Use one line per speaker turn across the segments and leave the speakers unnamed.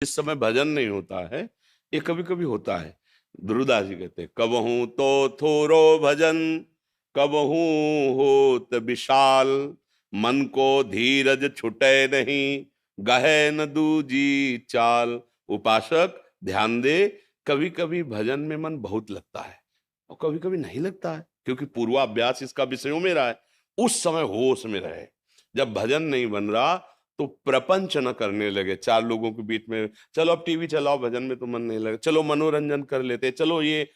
इस समय भजन नहीं होता है, ये कभी कभी होता है। ध्रुवदास जी कहते हैं, कबहू तो थोरो भजन, कबहू होत विशाल, मन को धीरज छुटे नहीं, गहे न दूजी चाल। उपासक ध्यान दे, कभी कभी भजन में मन बहुत लगता है और कभी कभी नहीं लगता है, क्योंकि पूर्वाभ्यास इसका विषयों में रहा है। उस समय होश में रहे। जब भजन नहीं बन रहा तो प्रपंच न करने लगे चार लोगों के बीच में, चलो अब टीवी चलाओ, भजन में तो मन नहीं लगे, चलो मनोरंजन कर लेते, चलो ये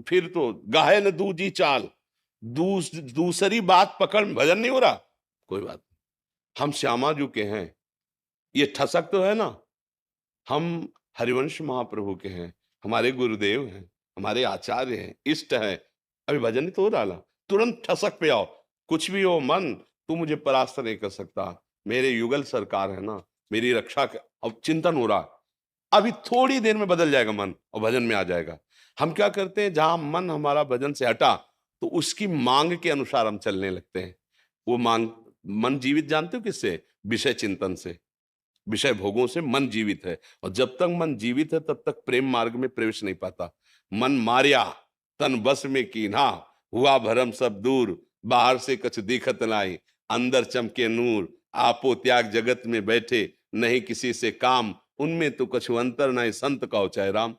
फिर तो गाहे न दूजी चाल, दूसरी बात पकड़, भजन नहीं हो रहा, कोई बात नहीं। हम श्यामा जी के हैं, ये ठसक तो है ना, हम हरिवंश महाप्रभु के हैं, हमारे गुरुदेव हैं, हमारे आचार्य हैं, इष्ट हैं। अभी भजन ही तो हो डाला, तुरंत ठसक पे आओ। कुछ भी हो मन, तू मुझे परास्त नहीं कर सकता, मेरे युगल सरकार है ना, मेरी रक्षा अब चिंतन हो रहा, अभी थोड़ी देर में बदल जाएगा मन और भजन में आ जाएगा। हम क्या करते हैं, जहां मन हमारा भजन से हटा तो उसकी मांग के अनुसार हम चलने लगते हैं। वो मांग, मन जीवित जानते हो किससे? विषय चिंतन से, विषय भोगों से मन जीवित है। और जब तक मन जीवित है तब तक प्रेम मार्ग में प्रवेश नहीं पाता। मन मारिया तन बस में कीन्हा, हुआ भरम सब दूर, बाहर से कछ दिखत लाई, अंदर चमके नूर, आपो त्याग जगत में बैठे, नहीं किसी से काम, उनमें तो कछु अंतर नहीं, संत कहो चाहे राम।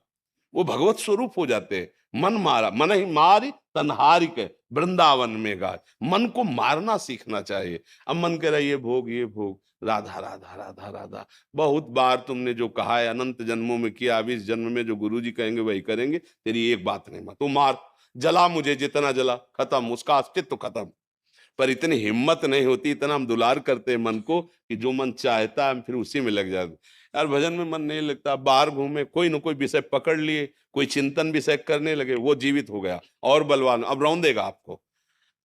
वो भगवत स्वरूप हो जाते हैं। मन मारा, मन ही मारी तन्हारी के वृंदावन में गाय। मन को मारना सीखना चाहिए। अब मन कह रहा है ये भोग ये भोग, राधा राधा राधा राधा, बहुत बार तुमने जो कहा है अनंत जन्मों में किया, अब इस जन्म में जो गुरुजी कहेंगे वही करेंगे, तेरी एक बात नहीं मान, तू मार, जला मुझे जितना जला, खत्म, उसका अस्तित्व खत्म। पर इतनी हिम्मत नहीं होती, इतना हम दुलार करते हैं मन को कि जो मन चाहता है हम फिर उसी में लग जाते। यार भजन में मन नहीं लगता, बाहर घूमे, कोई ना कोई विषय पकड़ लिए, कोई चिंतन विषय करने लगे, वो जीवित हो गया और बलवान, अब रौंदेगा आपको।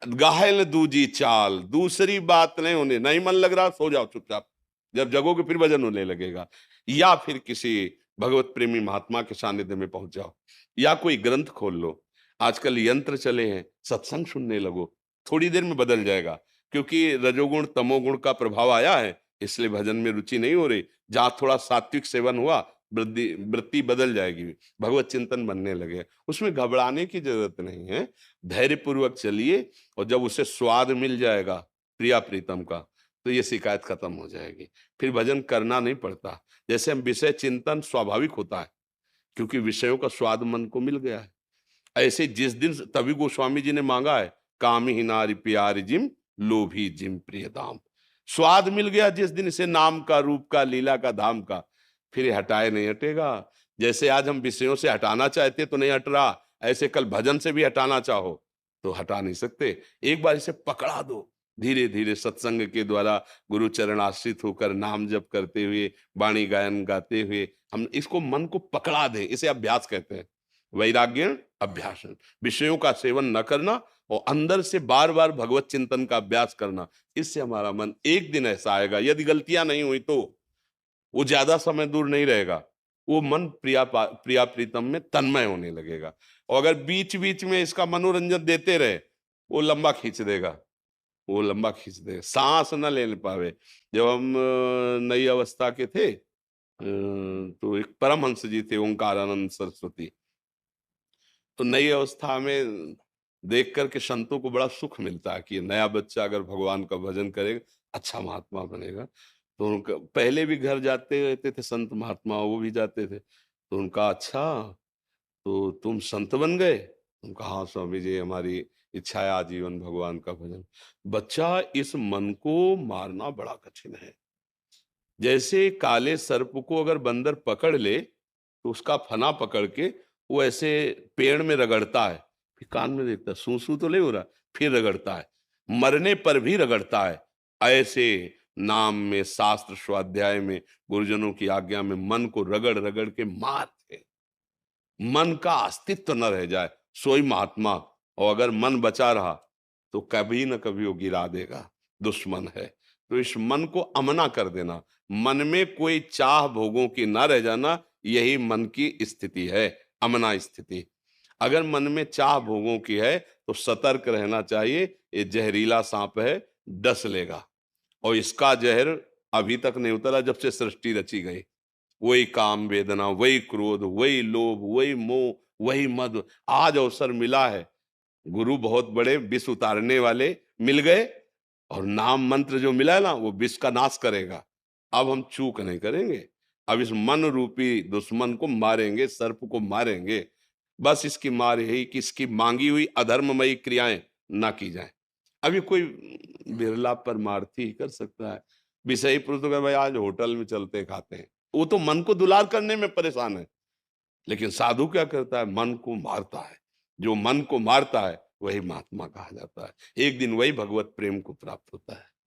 गाहल दूजी चाल, दूसरी बात नहीं होने, नहीं मन लग रहा, सो जाओ चुपचाप, जब जगोगे फिर भजन होने लगेगा। या फिर किसी भगवत प्रेमी महात्मा के सानिध्य में पहुंच जाओ, या कोई ग्रंथ खोल लो, आजकल यंत्र चले हैं, सत्संग सुनने लगो, थोड़ी देर में बदल जाएगा। क्योंकि रजोगुण तमोगुण का प्रभाव आया है, इसलिए भजन में रुचि नहीं हो रही। जहां थोड़ा सात्विक सेवन हुआ, वृद्धि वृत्ति बदल जाएगी, भगवत चिंतन बनने लगे। उसमें घबराने की जरूरत नहीं है, धैर्य पूर्वक चलिए, और जब उसे स्वाद मिल जाएगा प्रिया प्रीतम का, तो ये शिकायत खत्म हो जाएगी, फिर भजन करना नहीं पड़ता। जैसे हम विषय चिंतन स्वाभाविक होता है, क्योंकि विषयों का स्वाद मन को मिल गया है। ऐसे जिस दिन, तभी गोस्वामी जी ने मांगा है, काम ही नारी प्यारी जिम, लोभी जिम प्रिय दाम। स्वाद मिल गया जिस दिन इसे, नाम का, रूप का, लीला का, धाम का, फिर ये हटाए नहीं हटेगा। जैसे आज हम विषयों से हटाना चाहते तो नहीं हट रहा, ऐसे कल भजन से भी हटाना चाहो तो हटा नहीं सकते। एक बार इसे पकड़ा दो, धीरे धीरे सत्संग के द्वारा गुरु चरण आश्रित होकर नाम जप करते हुए, वाणी गायन गाते हुए हम इसको, मन को पकड़ा दें, इसे अभ्यास कहते हैं। वैराग्य अभ्यास, विषयों का सेवन न करना और अंदर से बार बार भगवत चिंतन का अभ्यास करना, इससे हमारा मन एक दिन ऐसा आएगा, यदि गलतियां नहीं हुई तो वो ज्यादा समय दूर नहीं रहेगा, वो मन प्रिया प्रीतम में तन्मय होने लगेगा। और अगर बीच बीच में इसका मनोरंजन देते रहे, वो लंबा खींच देगा, वो लंबा खींच देगा, सांस न ले पावे। जब हम नई अवस्था के थे, तो एक परमहंस जी थे, ओंकारानंद सरस्वती, तो नई अवस्था में देख करके संतों को बड़ा सुख मिलता है कि ये नया बच्चा अगर भगवान का भजन करेगा, अच्छा महात्मा बनेगा। तो उनका पहले भी घर जाते रहते थे संत महात्मा, वो भी जाते थे, तो उनका, अच्छा तो तुम संत बन गए? उनका, हाँ स्वामी जी, हमारी इच्छा है आजीवन भगवान का भजन। बच्चा, इस मन को मारना बड़ा कठिन है। जैसे काले सर्प को अगर बंदर पकड़ ले तो उसका फना पकड़ के वो ऐसे पेड़ में रगड़ता है, फिर कान में देखता है, सू सू तो नहीं हो रहा, फिर रगड़ता है, मरने पर भी रगड़ता है। ऐसे नाम में, शास्त्र स्वाध्याय में, गुरुजनों की आज्ञा में मन को रगड़ रगड़ के मारते, मन का अस्तित्व न रह जाए, सोई महात्मा। और अगर मन बचा रहा तो कभी न कभी वो गिरा देगा, दुश्मन है। तो इस मन को अमना कर देना, मन में कोई चाह भोगों की ना रह जाना, यही मन की स्थिति है, अमना स्थिति। अगर मन में चाह भोगों की है तो सतर्क रहना चाहिए, ये जहरीला सांप है, डस लेगा। और इसका जहर अभी तक नहीं उतरा जब से सृष्टि रची गई, वही काम वेदना, वही क्रोध, वही लोभ, वही मोह, वही मद। आज अवसर मिला है, गुरु बहुत बड़े विष उतारने वाले मिल गए, और नाम मंत्र जो मिला है ना, वो विष का नाश करेगा। अब हम चूक नहीं करेंगे, अब इस मन रूपी दुश्मन को मारेंगे, सर्प को मारेंगे। बस इसकी मार यही कि इसकी मांगी हुई अधर्ममयी क्रियाएं ना की जाए। अभी कोई बिरला परमार्थी ही कर सकता है। विषयी पुरुष तो कहे, भाई आज होटल में चलते खाते हैं, वो तो मन को दुलार करने में परेशान है। लेकिन साधु क्या करता है? मन को मारता है। जो मन को मारता है वही महात्मा कहा जाता है। एक दिन वही भगवत प्रेम को प्राप्त होता है।